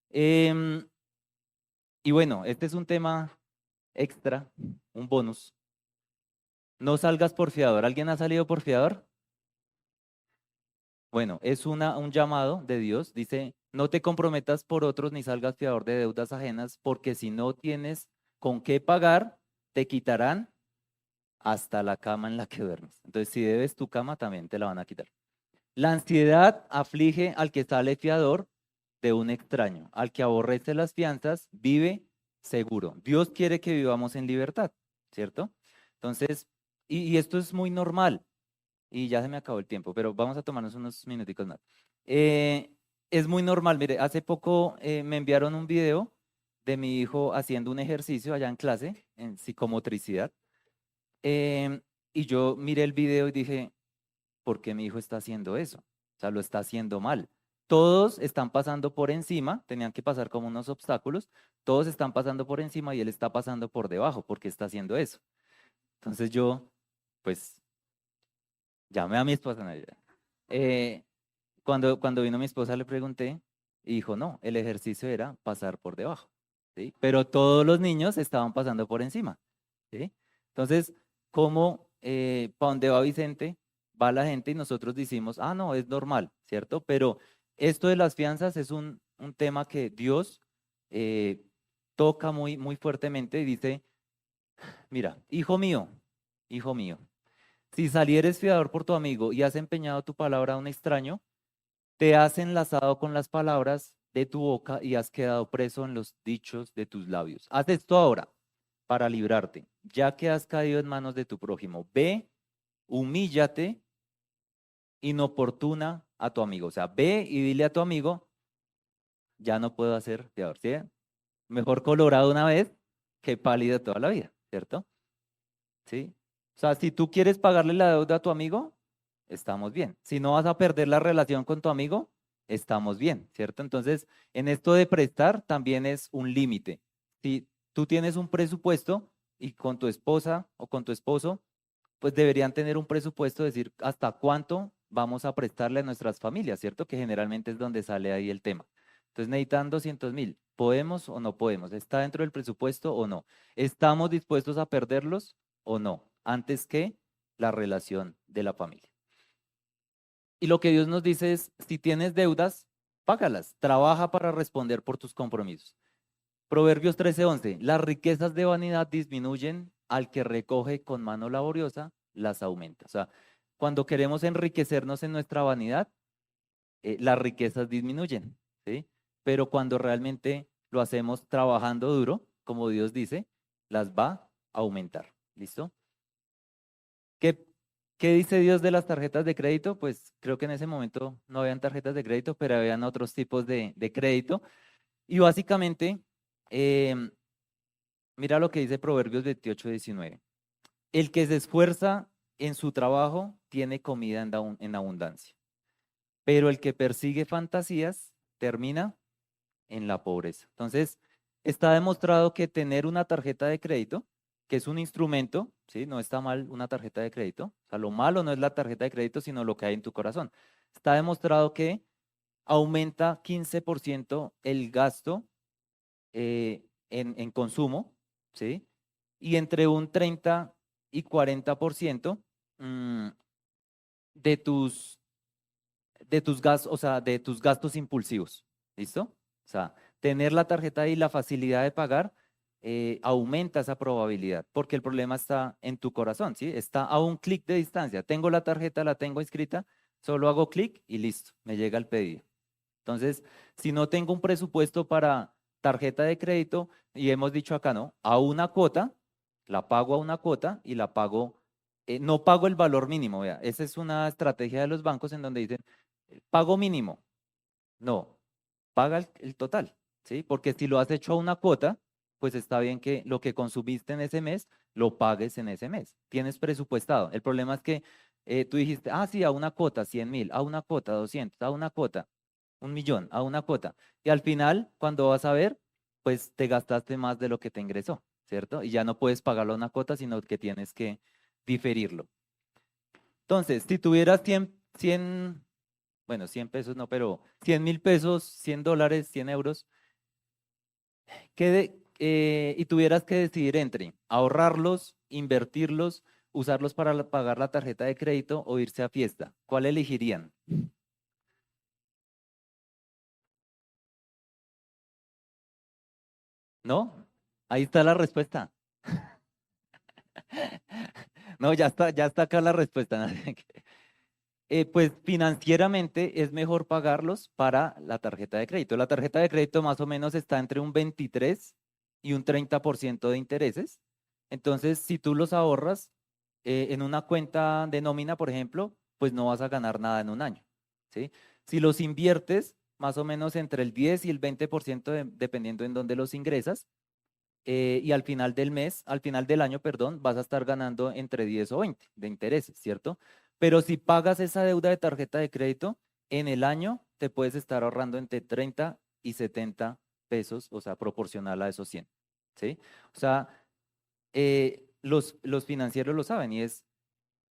Em, y bueno, este es un tema extra, un bonus. No salgas por fiador. ¿Alguien ha salido por fiador? Bueno, es un llamado de Dios. Dice, no te comprometas por otros ni salgas fiador de deudas ajenas, porque si no tienes con qué pagar, te quitarán hasta la cama en la que duermes. Entonces, si debes tu cama, también te la van a quitar. La ansiedad aflige al que sale fiador de un extraño. Al que aborrece las fianzas, vive seguro. Dios quiere que vivamos en libertad, ¿cierto? Entonces, y esto es muy normal. Y ya se me acabó el tiempo, pero vamos a tomarnos unos minuticos más. Es muy normal, mire, hace poco me enviaron un video de mi hijo haciendo un ejercicio allá en clase, en psicomotricidad, y yo miré el video y dije, ¿por qué mi hijo está haciendo eso? O sea, lo está haciendo mal. Todos están pasando por encima, tenían que pasar como unos obstáculos, todos están pasando por encima y él está pasando por debajo, ¿por qué está haciendo eso? Entonces yo, pues, llamé a mi esposa. No, eh, cuando vino mi esposa le pregunté y dijo, no, el ejercicio era pasar por debajo, ¿sí? Pero todos los niños estaban pasando por encima, ¿sí? Entonces, ¿cómo, para dónde va Vicente? Va la gente y nosotros decimos, ah, no, es normal, ¿cierto? Pero esto de las fianzas es un tema que Dios eh, toca muy, muy fuertemente y dice, mira, hijo mío, si salieres fiador por tu amigo y has empeñado tu palabra a un extraño, te has enlazado con las palabras de tu boca y has quedado preso en los dichos de tus labios. Haz esto ahora para librarte, ya que has caído en manos de tu prójimo. Ve, humíllate inoportuna a tu amigo. O sea, ve y dile a tu amigo, ya no puedo hacer fiador, ¿sí? Mejor colorado una vez que pálido toda la vida, ¿cierto? ¿Sí? O sea, si tú quieres pagarle la deuda a tu amigo, estamos bien. Si no vas a perder la relación con tu amigo, estamos bien, ¿cierto? Entonces, en esto de prestar también es un límite. Si tú tienes un presupuesto y con tu esposa o con tu esposo, pues deberían tener un presupuesto, decir hasta cuánto vamos a prestarle a nuestras familias, ¿cierto? Que generalmente es donde sale ahí el tema. Entonces necesitan 200.000. ¿Podemos o no podemos? ¿Está dentro del presupuesto o no? ¿Estamos dispuestos a perderlos o no? Antes que la relación de la familia. Y lo que Dios nos dice es, si tienes deudas, págalas. Trabaja para responder por tus compromisos. Proverbios 13:11. Las riquezas de vanidad disminuyen, al que recoge con mano laboriosa las aumenta. O sea, cuando queremos enriquecernos en nuestra vanidad, las riquezas disminuyen, ¿sí? Pero cuando realmente lo hacemos trabajando duro, como Dios dice, las va a aumentar. ¿Listo? ¿Qué, qué dice Dios de las tarjetas de crédito? Pues creo que en ese momento no habían tarjetas de crédito, pero habían otros tipos de crédito. Y básicamente, em, mira lo que dice Proverbios 28:19. El que se esfuerza en su trabajo tiene comida en abundancia, pero el que persigue fantasías termina en la pobreza. Entonces, está demostrado que tener una tarjeta de crédito, que es un instrumento, ¿sí? No está mal una tarjeta de crédito. O sea, lo malo no es la tarjeta de crédito, sino lo que hay en tu corazón. Está demostrado que aumenta 15% el gasto en consumo, ¿sí? Y entre un 30 y 40% mm, de tus gastos, o sea, de tus gastos impulsivos. ¿Listo? O sea, tener la tarjeta y la facilidad de pagar aumenta esa probabilidad, porque el problema está en tu corazón, ¿sí? Está a un clic de distancia. Tengo la tarjeta, la tengo inscrita, solo hago clic y listo, me llega el pedido. Entonces, si no tengo un presupuesto para tarjeta de crédito, y hemos dicho acá, ¿no? A una cuota, la pago a una cuota y la pago, no pago el valor mínimo, vea, esa es una estrategia de los bancos en donde dicen, pago mínimo, no, paga el total, ¿sí? Porque si lo has hecho a una cuota, pues está bien que lo que consumiste en ese mes, lo pagues en ese mes, tienes presupuestado. El problema es que tú dijiste, ah, sí, a una cuota, 100.000, a una cuota, 200, a una cuota. 1.000.000 a una cuota. Y al final, cuando vas a ver, pues te gastaste más de lo que te ingresó, ¿cierto? Y ya no puedes pagarlo a una cuota, sino que tienes que diferirlo. Entonces, si tuvieras 100, bueno, 100 pesos no, pero 100.000 pesos, $100, 100 euros, y tuvieras que decidir entre ahorrarlos, invertirlos, usarlos para pagar la tarjeta de crédito o irse a fiesta, ¿cuál elegirían? ¿No? Ahí está la respuesta. No, ya está acá la respuesta. Pues financieramente es mejor pagarlos para la tarjeta de crédito. La tarjeta de crédito más o menos está entre un 23 y un 30% de intereses. Entonces, si tú los ahorras en una cuenta de nómina, por ejemplo, pues no vas a ganar nada en un año, ¿sí? Si los inviertes, más o menos entre el 10 y el 20%, dependiendo en dónde los ingresas, y al final del mes, al final del año, perdón, vas a estar ganando entre 10 o 20 de intereses, ¿cierto? Pero si pagas esa deuda de tarjeta de crédito, en el año te puedes estar ahorrando entre 30 y 70 pesos, o sea, proporcional a esos 100, ¿sí? O sea, los financieros lo saben y es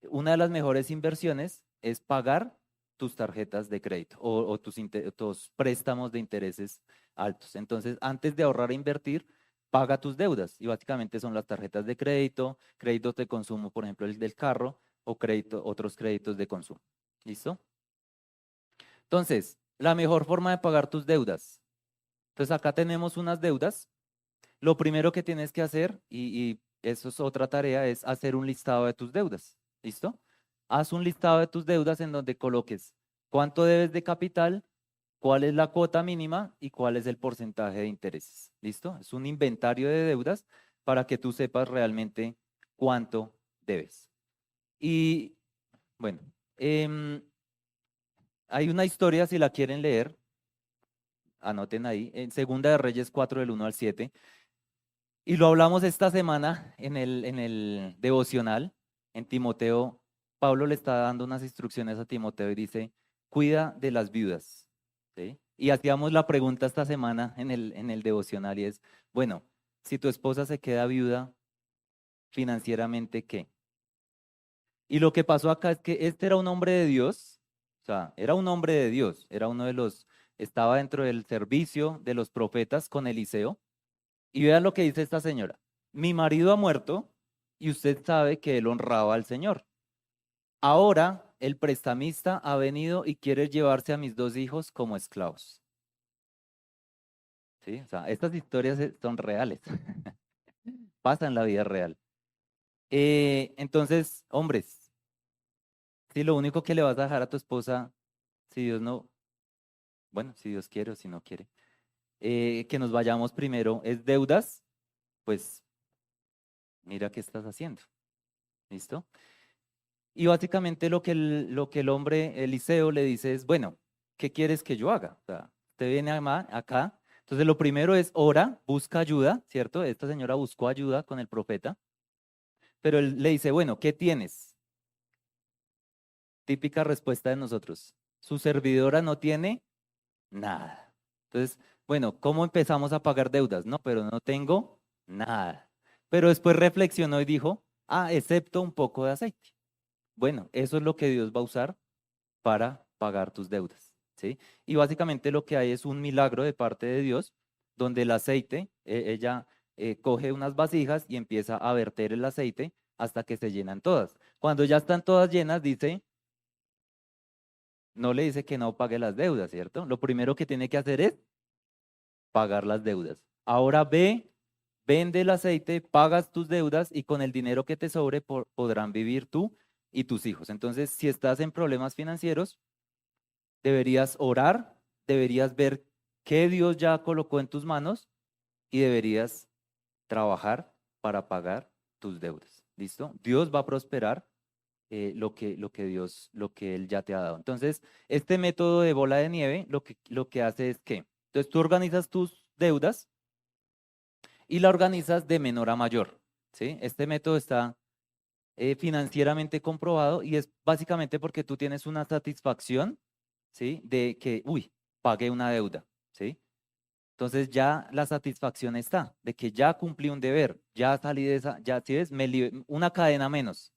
una de las mejores inversiones es pagar tus tarjetas de crédito o tus préstamos de intereses altos. Entonces, antes de ahorrar e invertir, paga tus deudas y básicamente son las tarjetas de crédito, créditos de consumo, por ejemplo, el del carro o otros créditos de consumo. ¿Listo? Entonces, la mejor forma de pagar tus deudas. Entonces, acá tenemos unas deudas. Lo primero que tienes que hacer, y eso es otra tarea, es hacer un listado de tus deudas. ¿Listo? Haz un listado de tus deudas en donde coloques cuánto debes de capital, cuál es la cuota mínima y cuál es el porcentaje de intereses. ¿Listo? Es un inventario de deudas para que tú sepas realmente cuánto debes. Y bueno, hay una historia, si la quieren leer, anoten ahí, en Segunda de Reyes 4 del 1 al 7. Y lo hablamos esta semana en el devocional, en Timoteo. Pablo le está dando unas instrucciones a Timoteo y dice, cuida de las viudas. ¿Sí? Y hacíamos la pregunta esta semana en el devocional y es, bueno, si tu esposa se queda viuda, financieramente, ¿qué? Y lo que pasó acá es que este era un hombre de Dios, o sea, era un hombre de Dios, era uno de los, estaba dentro del servicio de los profetas con Eliseo. Y vean lo que dice esta señora. Mi marido ha muerto y usted sabe que él honraba al Señor. Ahora el prestamista ha venido y quiere llevarse a mis 2 hijos como esclavos. ¿Sí? O sea, estas historias son reales, pasan en la vida real. Entonces, hombres, si lo único que le vas a dejar a tu esposa, si Dios no, bueno, si Dios quiere o si no quiere, que nos vayamos primero, es deudas, pues mira qué estás haciendo. ¿Listo? Y básicamente lo que el hombre Eliseo le dice es, bueno, ¿qué quieres que yo haga? O sea, usted viene acá. Entonces lo primero es ora, busca ayuda, ¿cierto? Esta señora buscó ayuda con el profeta, pero él le dice, bueno, ¿qué tienes? Típica respuesta de nosotros. Su servidora no tiene nada. Entonces, bueno, ¿cómo empezamos a pagar deudas? No, pero no tengo nada. Pero después reflexionó y dijo, excepto un poco de aceite. Bueno, eso es lo que Dios va a usar para pagar tus deudas, ¿sí? Y básicamente lo que hay es un milagro de parte de Dios, donde el aceite, ella coge unas vasijas y empieza a verter el aceite hasta que se llenan todas. Cuando ya están todas llenas, dice, no le dice que no pague las deudas, ¿cierto? Lo primero que tiene que hacer es pagar las deudas. Ahora ve, vende el aceite, pagas tus deudas y con el dinero que te sobre podrán vivir tú y tus hijos. Entonces, si estás en problemas financieros, deberías orar, deberías ver qué Dios ya colocó en tus manos y deberías trabajar para pagar tus deudas. ¿Listo? Dios va a prosperar lo que Dios, lo que Él ya te ha dado. Entonces, este método de bola de nieve lo que hace es que, entonces tú organizas tus deudas y la organizas de menor a mayor. ¿Sí? Este método está financieramente comprobado y es básicamente porque tú tienes una satisfacción, ¿sí? De que, pagué una deuda, ¿sí? Entonces ya la satisfacción está de que ya cumplí un deber, ya salí de esa, ya, ¿sí ves? Una cadena menos.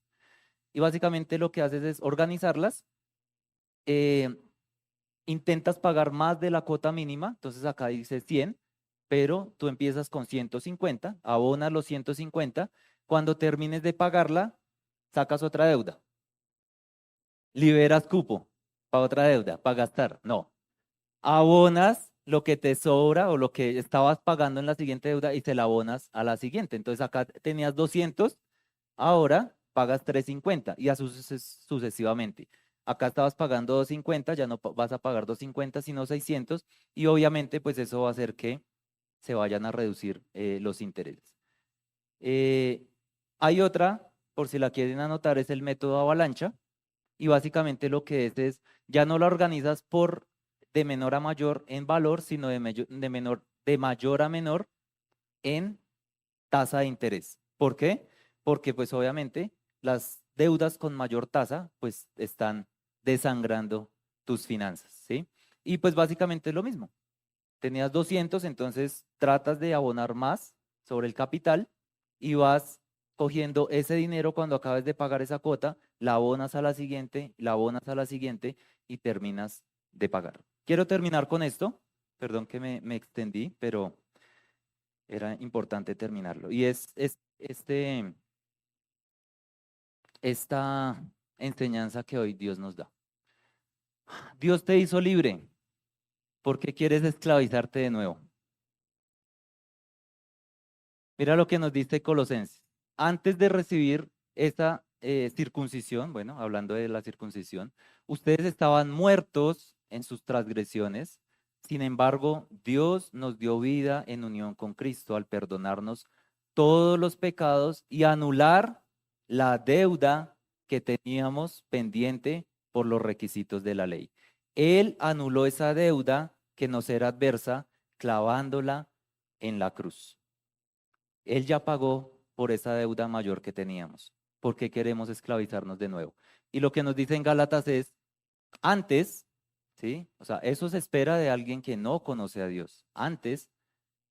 Y básicamente lo que haces es organizarlas, eh, intentas pagar más de la cuota mínima, entonces acá dice 100, pero tú empiezas con 150, abonas los 150, cuando termines de pagarla, sacas otra deuda, liberas cupo para otra deuda, para gastar, no. Abonas lo que te sobra o lo que estabas pagando en la siguiente deuda y se la abonas a la siguiente. Entonces acá tenías 200, ahora pagas 350 y así sucesivamente. Acá estabas pagando 250, ya no vas a pagar 250 sino 600 y obviamente pues eso va a hacer que se vayan a reducir los intereses. Eh, Hay otra, por si la quieren anotar, es el método avalancha y básicamente lo que es ya no la organizas por de menor a mayor en valor, sino de mayor a menor en tasa de interés. ¿Por qué? Porque pues obviamente las deudas con mayor tasa pues están desangrando tus finanzas, ¿sí? Y pues básicamente es lo mismo. Tenías 200, entonces tratas de abonar más sobre el capital y vas cogiendo ese dinero cuando acabes de pagar esa cuota, la abonas a la siguiente, la abonas a la siguiente y terminas de pagar. Quiero terminar con esto, perdón que me extendí, pero era importante terminarlo. Y es esta enseñanza que hoy Dios nos da. Dios te hizo libre. ¿Por qué quieres esclavizarte de nuevo? Mira lo que nos dice Colosenses. Antes de recibir esa circuncisión, bueno, hablando de la circuncisión, ustedes estaban muertos en sus transgresiones. Sin embargo, Dios nos dio vida en unión con Cristo al perdonarnos todos los pecados y anular la deuda que teníamos pendiente por los requisitos de la ley. Él anuló esa deuda que nos era adversa clavándola en la cruz. Él ya pagó por esa deuda mayor que teníamos. ¿Por qué queremos esclavizarnos de nuevo? Y lo que nos dice en Gálatas es, antes, ¿sí? O sea, eso se espera de alguien que no conoce a Dios. Antes,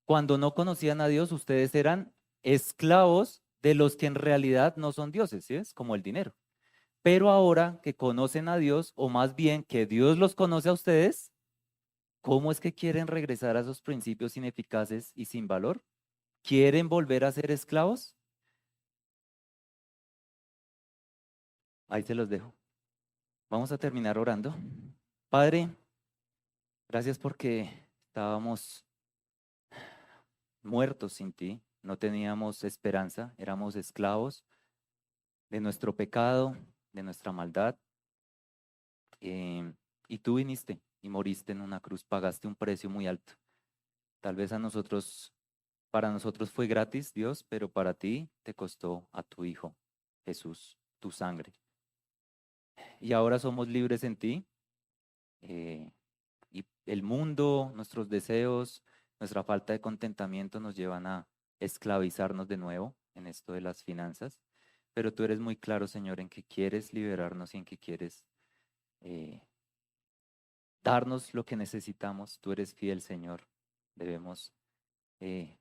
cuando no conocían a Dios, ustedes eran esclavos de los que en realidad no son dioses, ¿sí? Es como el dinero. Pero ahora que conocen a Dios, o más bien que Dios los conoce a ustedes, ¿cómo es que quieren regresar a esos principios ineficaces y sin valor? ¿Quieren volver a ser esclavos? Ahí se los dejo. Vamos a terminar orando. Padre, gracias porque estábamos muertos sin ti, no teníamos esperanza, éramos esclavos de nuestro pecado, de nuestra maldad. Y tú viniste y moriste en una cruz, pagaste un precio muy alto. Tal vez para nosotros fue gratis, Dios, pero para ti te costó a tu Hijo, Jesús, tu sangre. Y ahora somos libres en ti. Y el mundo, nuestros deseos, nuestra falta de contentamiento nos llevan a esclavizarnos de nuevo en esto de las finanzas. Pero tú eres muy claro, Señor, en que quieres liberarnos y en que quieres eh, darnos lo que necesitamos. Tú eres fiel, Señor. Debemos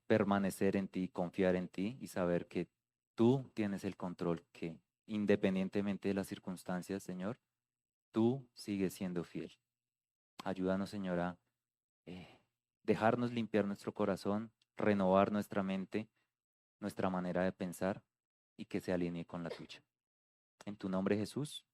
permanecer en ti, confiar en ti y saber que tú tienes el control, que independientemente de las circunstancias, Señor, tú sigues siendo fiel. Ayúdanos, Señor, a dejarnos limpiar nuestro corazón, renovar nuestra mente, nuestra manera de pensar y que se alinee con la tuya. En tu nombre, Jesús.